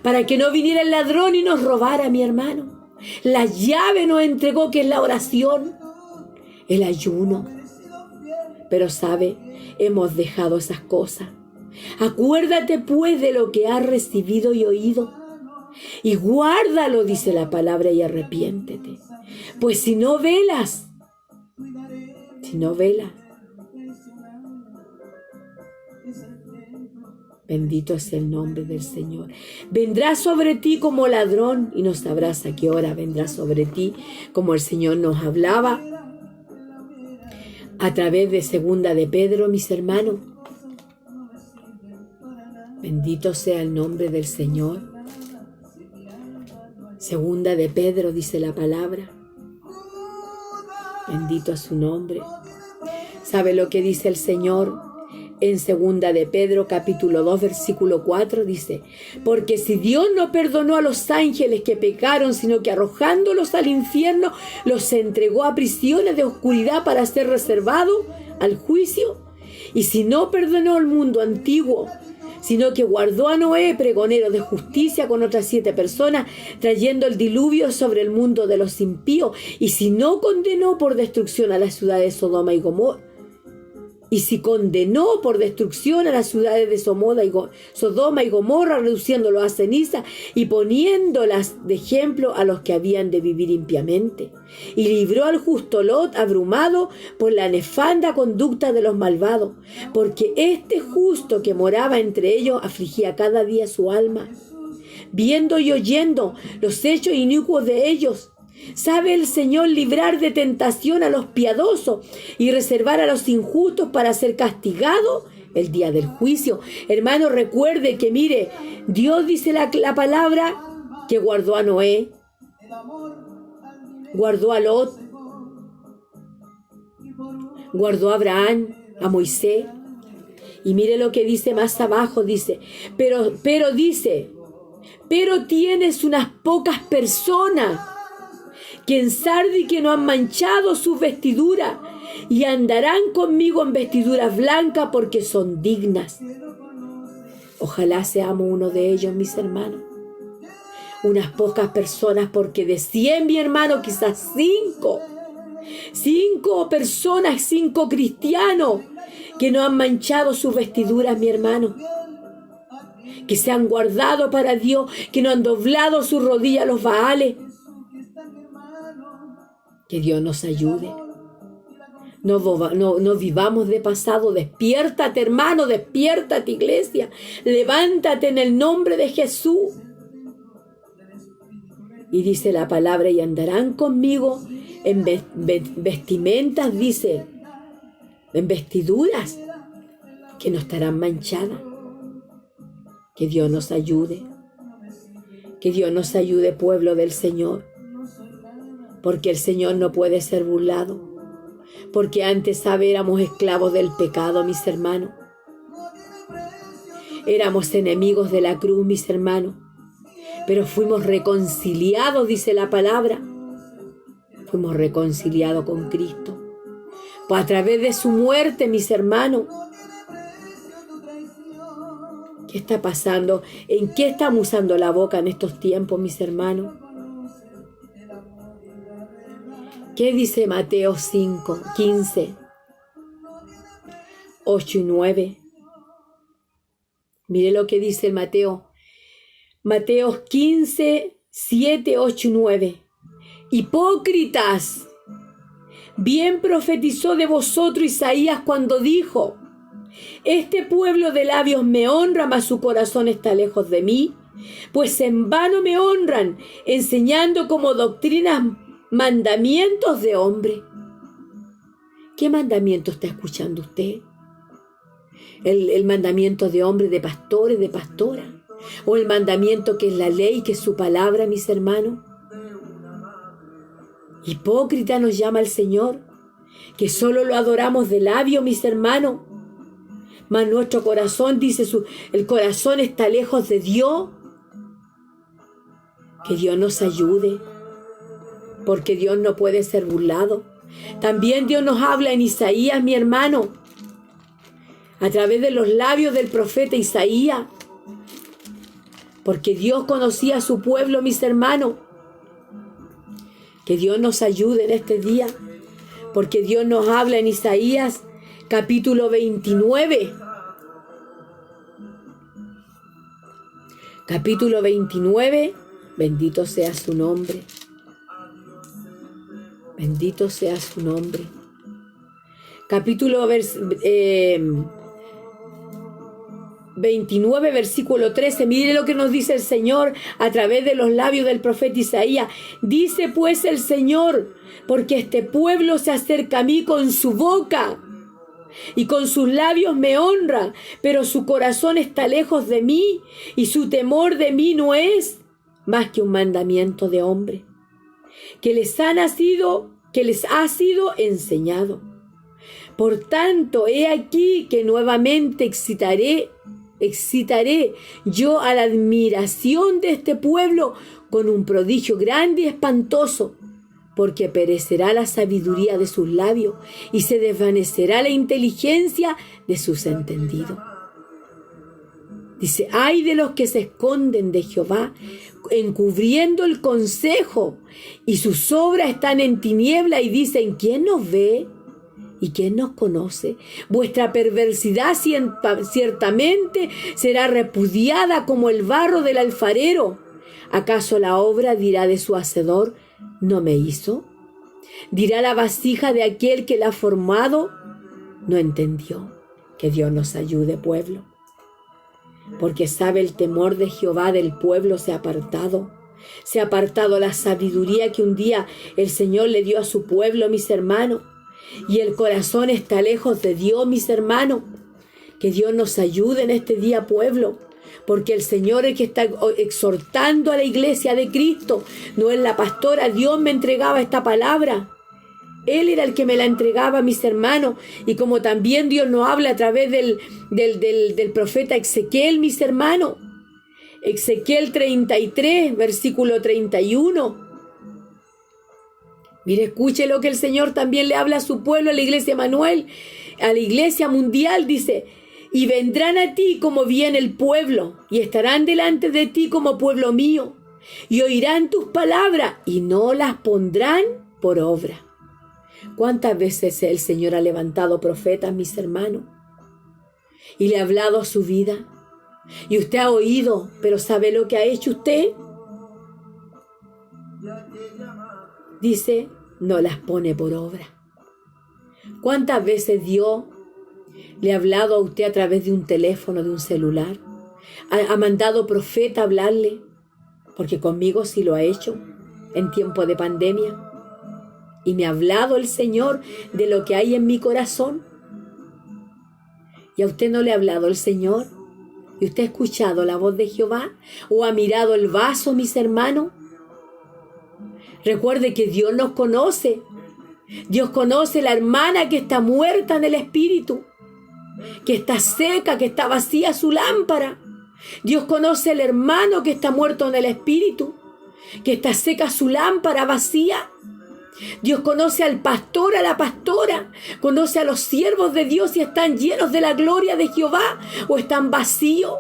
Speaker 1: para que no viniera el ladrón y nos robara, mi hermano. La llave nos entregó, que es la oración, el ayuno. Pero sabe, hemos dejado esas cosas. Acuérdate pues de lo que has recibido y oído, y guárdalo, dice la palabra, y arrepiéntete. Pues si no velas, bendito es el nombre del Señor. Vendrá sobre ti como ladrón, y no sabrás a qué hora vendrá sobre ti, como el Señor nos hablaba a través de Segunda de Pedro, mis hermanos. Bendito sea el nombre del Señor. Segunda de Pedro, dice la palabra. Bendito es su nombre. ¿Sabe lo que dice el Señor? En Segunda de Pedro, capítulo 2, versículo 4, dice: porque si Dios no perdonó a los ángeles que pecaron, sino que arrojándolos al infierno, los entregó a prisiones de oscuridad para ser reservados al juicio, y si no perdonó al mundo antiguo, sino que guardó a Noé, pregonero de justicia, con otras 7 personas, trayendo el diluvio sobre el mundo de los impíos, y si no condenó por destrucción a las ciudades de Sodoma y Gomorra, y si condenó por destrucción a las ciudades de Sodoma y Gomorra, reduciéndolos a ceniza y poniéndolas de ejemplo a los que habían de vivir impiamente, y libró al justo Lot, abrumado por la nefanda conducta de los malvados, porque este justo que moraba entre ellos afligía cada día su alma, viendo y oyendo los hechos inicuos de ellos. ¿Sabe el Señor librar de tentación a los piadosos y reservar a los injustos para ser castigados el día del juicio? Hermano, recuerde que, mire, Dios dice la palabra que guardó a Noé, guardó a Lot, guardó a Abraham, a Moisés. Y mire lo que dice más abajo, dice, pero tienes unas pocas personas que en Sardi, que no han manchado sus vestiduras, y andarán conmigo en vestiduras blancas, porque son dignas. Ojalá seamos uno de ellos, mis hermanos. Unas pocas personas, porque de 100, mi hermano, quizás 5 personas, 5 cristianos que no han manchado sus vestiduras, mi hermano, que se han guardado para Dios, que no han doblado sus rodillas a los baales. Que Dios nos ayude. No vivamos de pasado. Despiértate, hermano, despiértate, iglesia. Levántate en el nombre de Jesús. Y dice la palabra, y andarán conmigo en vestimentas, dice, en vestiduras que no estarán manchadas. Que Dios nos ayude. Que Dios nos ayude, pueblo del Señor. Porque el Señor no puede ser burlado. Porque antes, ¿sabe? Éramos esclavos del pecado, mis hermanos. Éramos enemigos de la cruz, mis hermanos. Pero fuimos reconciliados, dice la palabra. Fuimos reconciliados con Cristo. Pues a través de su muerte, mis hermanos. ¿Qué está pasando? ¿En qué estamos usando la boca en estos tiempos, mis hermanos? ¿Qué dice Mateo 5, 15, 8 y 9? Mire lo que dice Mateo. Mateo 15, 7, 8 y 9. Hipócritas, bien profetizó de vosotros Isaías cuando dijo: este pueblo de labios me honra, mas su corazón está lejos de mí, pues en vano me honran, enseñando como doctrinas mandamientos de hombre. ¿Qué mandamiento está escuchando usted? ¿El mandamiento de hombre, de pastores, de pastora? ¿O el mandamiento que es la ley, que es su palabra, mis hermanos? Hipócrita nos llama el Señor, que solo lo adoramos de labio, mis hermanos. Mas nuestro corazón, dice, el corazón está lejos de Dios. Que Dios nos ayude, porque Dios no puede ser burlado. También Dios nos habla en Isaías, mi hermano, a través de los labios del profeta Isaías, porque Dios conocía a su pueblo, mis hermanos. Que Dios nos ayude en este día, porque Dios nos habla en Isaías capítulo 29. Capítulo 29, bendito sea su nombre. Bendito sea su nombre. Capítulo 29, versículo 13. Mire lo que nos dice el Señor a través de los labios del profeta Isaías. Dice pues el Señor, porque este pueblo se acerca a mí con su boca y con sus labios me honra, pero su corazón está lejos de mí y su temor de mí no es más que un mandamiento de hombre, que les ha sido enseñado. Por tanto, he aquí que nuevamente excitaré yo a la admiración de este pueblo con un prodigio grande y espantoso, porque perecerá la sabiduría de sus labios y se desvanecerá la inteligencia de sus entendidos. Dice, ay de los que se esconden de Jehová, encubriendo el consejo, y sus obras están en tiniebla, y dicen, ¿quién nos ve? ¿Y quién nos conoce? Vuestra perversidad ciertamente será repudiada como el barro del alfarero. ¿Acaso la obra dirá de su hacedor, no me hizo? ¿Dirá la vasija de aquel que la ha formado, no entendió? Que Dios nos ayude, pueblo. Porque sabe, el temor de Jehová del pueblo se ha apartado. Se ha apartado la sabiduría que un día el Señor le dio a su pueblo, mis hermanos. Y el corazón está lejos de Dios, mis hermanos. Que Dios nos ayude en este día, pueblo. Porque el Señor es el que está exhortando a la iglesia de Cristo. No es la pastora. Dios me entregaba esta palabra. Él era el que me la entregaba, mis hermanos. Y como también Dios nos habla a través del profeta Ezequiel, mis hermanos. Ezequiel 33, versículo 31. Mire, escuche lo que el Señor también le habla a su pueblo, a la iglesia Emanuel, a la iglesia mundial. Dice, y vendrán a ti como viene el pueblo, y estarán delante de ti como pueblo mío, y oirán tus palabras, y no las pondrán por obra. ¿Cuántas veces el Señor ha levantado profetas, mis hermanos? Y le ha hablado a su vida. Y usted ha oído, pero ¿sabe lo que ha hecho usted? Dice, no las pone por obra. ¿Cuántas veces Dios le ha hablado a usted a través de un teléfono, de un celular? Ha mandado profeta a hablarle, porque conmigo sí lo ha hecho en tiempo de pandemia. Y me ha hablado el Señor de lo que hay en mi corazón. ¿Y a usted no le ha hablado el Señor? ¿Y usted ha escuchado la voz de Jehová? ¿O ha mirado el vaso, mis hermanos? Recuerde que Dios nos conoce. Dios conoce la hermana que está muerta en el espíritu, que está seca, que está vacía su lámpara. Dios conoce al hermano que está muerto en el espíritu, que está seca su lámpara vacía. Dios conoce al pastor, a la pastora, conoce a los siervos de Dios si están llenos de la gloria de Jehová o están vacíos.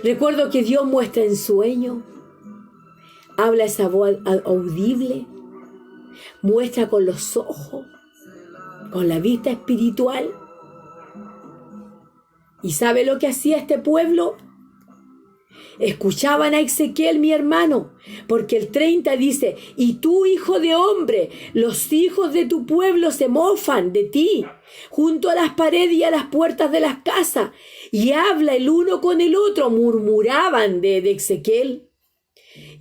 Speaker 1: Recuerdo que Dios muestra en sueño, habla esa voz audible, muestra con los ojos, con la vista espiritual. ¿Y sabe lo que hacía este pueblo? Escuchaban a Ezequiel, mi hermano, porque el 30 dice, y tú, hijo de hombre, los hijos de tu pueblo se mofan de ti, junto a las paredes y a las puertas de las casas, y habla el uno con el otro, murmuraban de Ezequiel.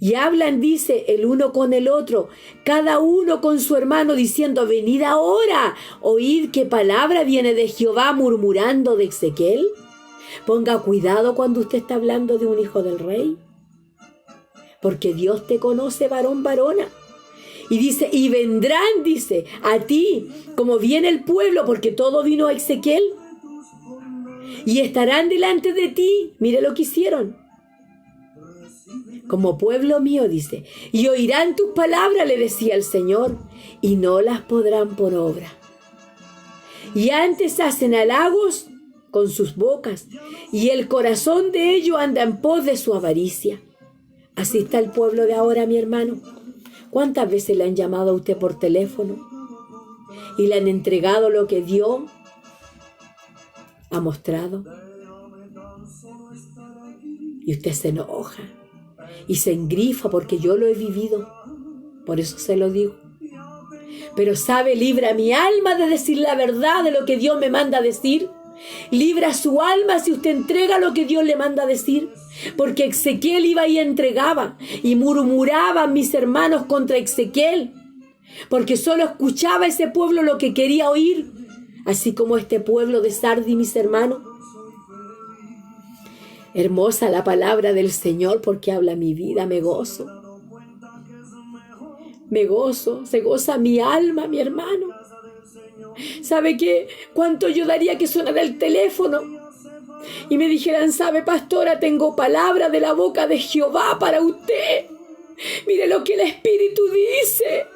Speaker 1: Y hablan, dice, el uno con el otro, cada uno con su hermano, diciendo, venid ahora, oíd qué palabra viene de Jehová, murmurando de Ezequiel. Ponga cuidado cuando usted está hablando de un hijo del rey, porque Dios te conoce, varón, varona. Y dice, y vendrán, dice, a ti, como viene el pueblo, porque todo vino a Ezequiel. y estarán delante de ti. Mire lo que hicieron. Como pueblo mío, dice, y oirán tus palabras, le decía el Señor, y no las podrán por obra. Y antes hacen halagos con sus bocas, y el corazón de ellos anda en pos de su avaricia. Así está el pueblo de ahora, mi hermano. ¿Cuántas veces le han llamado a usted por teléfono y le han entregado lo que Dios ha mostrado? Y usted se enoja y se engrifa porque yo lo he vivido. Por eso se lo digo. Pero sabe, libra mi alma de decir la verdad de lo que Dios me manda a decir. Libra su alma si usted entrega lo que Dios le manda a decir. Porque Ezequiel iba y entregaba y murmuraban mis hermanos contra Ezequiel. Porque solo escuchaba ese pueblo lo que quería oír. Así como este pueblo de Sardis, mis hermanos. Hermosa la palabra del Señor porque habla mi vida, me gozo. Me gozo, se goza mi alma, mi hermano. ¿Sabe qué? ¿Cuánto yo daría que sonara el teléfono? Y me dijeran, ¿sabe, pastora? Tengo palabra de la boca de Jehová para usted. Mire lo que el Espíritu dice.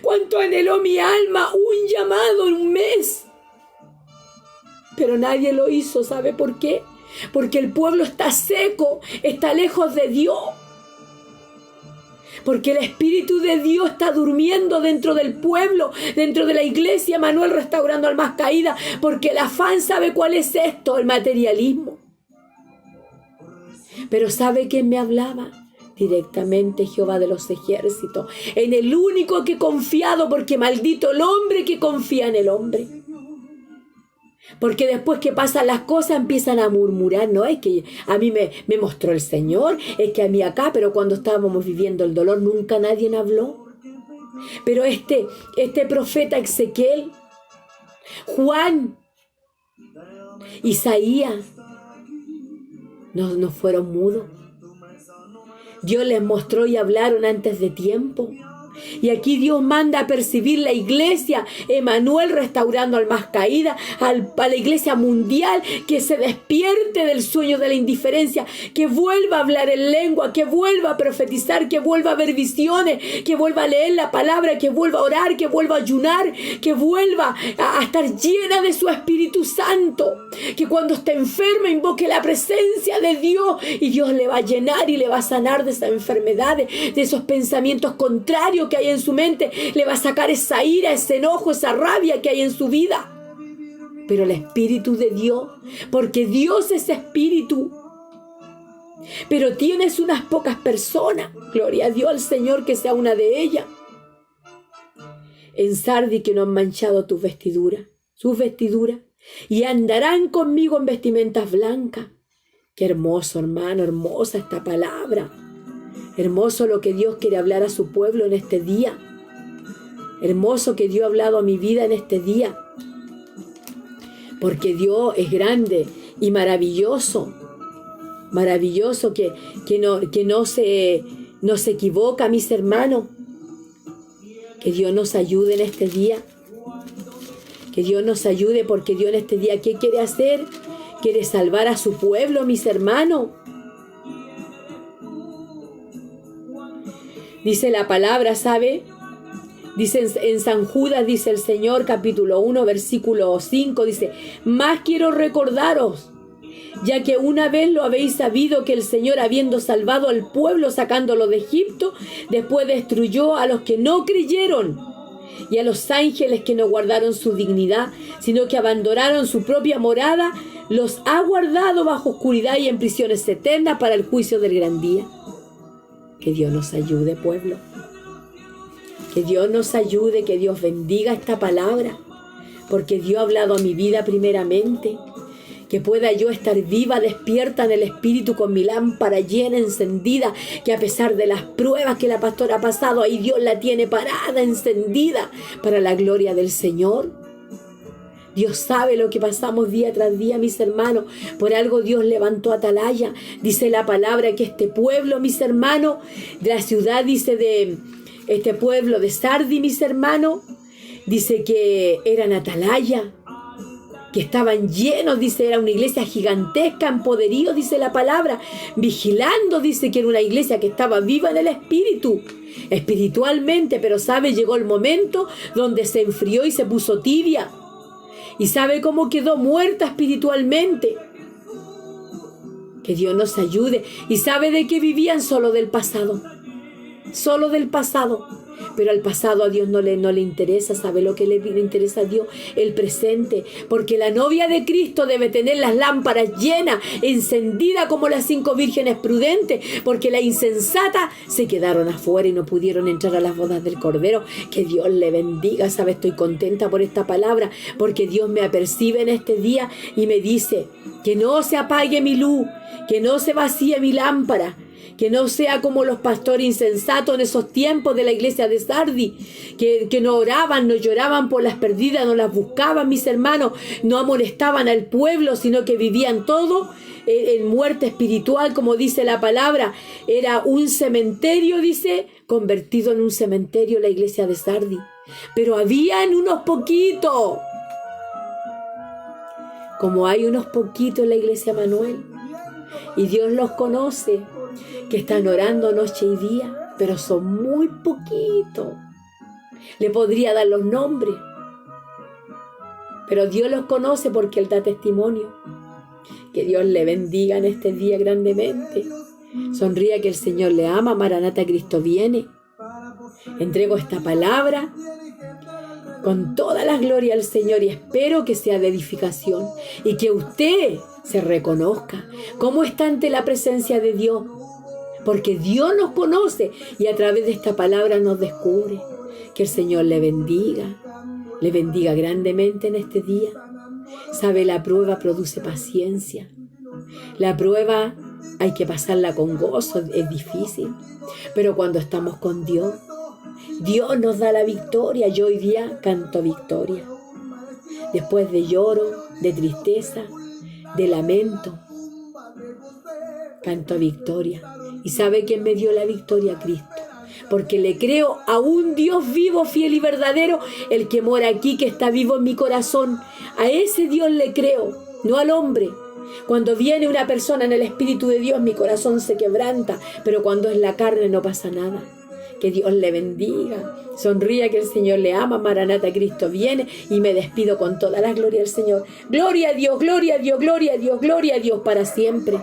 Speaker 1: ¿Cuánto anheló mi alma un llamado en un mes? Pero nadie lo hizo, ¿sabe por qué? Porque el pueblo está seco, está lejos de Dios. Porque el Espíritu de Dios está durmiendo dentro del pueblo, dentro de la iglesia Manuel Restaurando Almas Caídas. Porque el afán, ¿sabe cuál es esto? El materialismo. Pero ¿sabe quién me hablaba? Directamente Jehová de los ejércitos. En el único que he confiado, porque maldito el hombre que confía en el hombre. Porque después que pasan las cosas empiezan a murmurar, no es que a mí me mostró el Señor, es que a mí acá, pero cuando estábamos viviendo el dolor nunca nadie habló. Pero este profeta Ezequiel, Juan, Isaías, no fueron mudos. Dios les mostró y hablaron antes de tiempo. Y aquí Dios manda a percibir la iglesia, Emanuel Restaurando Almas Caídas, a la iglesia mundial, que se despierte del sueño de la indiferencia, que vuelva a hablar en lengua, que vuelva a profetizar, que vuelva a ver visiones, que vuelva a leer la palabra, que vuelva a orar, que vuelva a ayunar, que vuelva a estar llena de su Espíritu Santo, que cuando esté enferma invoque la presencia de Dios y Dios le va a llenar y le va a sanar de esas enfermedades, de esos pensamientos contrarios que hay en su mente, le va a sacar esa ira, ese enojo, esa rabia que hay en su vida. Pero el Espíritu de Dios, porque Dios es Espíritu, pero tienes unas pocas personas, gloria a Dios al Señor, que sea una de ellas, en Sardis, que no han manchado tus vestiduras, sus vestiduras, y andarán conmigo en vestimentas blancas. Qué hermoso, hermano, hermosa esta palabra. Hermoso lo que Dios quiere hablar a su pueblo en este día. Hermoso que Dios ha hablado a mi vida en este día. Porque Dios es grande y maravilloso. Maravilloso que no se equivoca, mis hermanos. Que Dios nos ayude en este día. Que Dios nos ayude, porque Dios en este día, ¿qué quiere hacer? Quiere salvar a su pueblo, mis hermanos. Dice la palabra, ¿sabe? Dice en San Judas, dice el Señor, capítulo 1, versículo 5, dice: más quiero recordaros, ya que una vez lo habéis sabido, que el Señor, habiendo salvado al pueblo sacándolo de Egipto, después destruyó a los que no creyeron y a los ángeles que no guardaron su dignidad, sino que abandonaron su propia morada, los ha guardado bajo oscuridad y en prisiones eternas para el juicio del gran día. Que Dios nos ayude, pueblo. Que Dios nos ayude, que Dios bendiga esta palabra, porque Dios ha hablado a mi vida primeramente. Que pueda yo estar viva, despierta en el Espíritu, con mi lámpara llena, encendida, que a pesar de las pruebas que la pastora ha pasado, ahí Dios la tiene parada, encendida, para la gloria del Señor. Dios sabe lo que pasamos día tras día, mis hermanos. Por algo Dios levantó a Atalaya. Dice la palabra que este pueblo, mis hermanos, de la ciudad, dice de este pueblo de Sardis, mis hermanos, dice que eran Atalaya. que estaban llenos, dice, era una iglesia gigantesca, en poderío, dice la palabra, vigilando, dice que era una iglesia que estaba viva en el espíritu, espiritualmente, pero sabe, llegó el momento donde se enfrió y se puso tibia, y sabe cómo quedó muerta espiritualmente. Que Dios nos ayude. Y sabe de que vivían solo del pasado, pero al pasado a Dios no le interesa. ¿Sabe lo que le interesa a Dios? El presente, porque la novia de Cristo debe tener las lámparas llenas, encendidas como las 5 vírgenes prudentes, porque las insensatas se quedaron afuera y no pudieron entrar a las bodas del Cordero. Que Dios le bendiga. ¿Sabe? Estoy contenta por esta palabra, porque Dios me apercibe en este día y me dice que no se apague mi luz, que no se vacíe mi lámpara, que no sea como los pastores insensatos en esos tiempos de la iglesia de Sardis, que no oraban, no lloraban por las perdidas, no las buscaban, mis hermanos, no amonestaban al pueblo, sino que vivían todo en muerte espiritual, como dice la palabra. Era un cementerio, dice, convertido en un cementerio la iglesia de Sardis. Pero habían unos poquitos, como hay unos poquitos en la iglesia Manuel, y Dios los conoce, que están orando noche y día, pero son muy poquitos. Le podría dar los nombres, pero Dios los conoce porque Él da testimonio. Que Dios le bendiga en este día grandemente. Sonría, que el Señor le ama. Maranata, Cristo viene. Entrego esta palabra con todas las glorias al Señor y espero que sea de edificación y que usted se reconozca cómo está ante la presencia de Dios, porque Dios nos conoce y a través de esta palabra nos descubre. Que el Señor le bendiga grandemente en este día. Sabe, la prueba produce paciencia. La prueba hay que pasarla con gozo, es difícil, pero cuando estamos con Dios, Dios nos da la victoria. Yo hoy día canto victoria. Después de lloro, de tristeza, de lamento, canto victoria. ¿Y sabe quién me dio la victoria? Cristo. Porque le creo a un Dios vivo, fiel y verdadero, el que mora aquí, que está vivo en mi corazón. A ese Dios le creo, no al hombre. Cuando viene una persona en el Espíritu de Dios, mi corazón se quebranta, pero cuando es la carne no pasa nada. Que Dios le bendiga. Sonría, que el Señor le ama. Maranata, Cristo viene. Y me despido con toda la gloria del Señor. Gloria a Dios, gloria a Dios, gloria a Dios, gloria a Dios para siempre.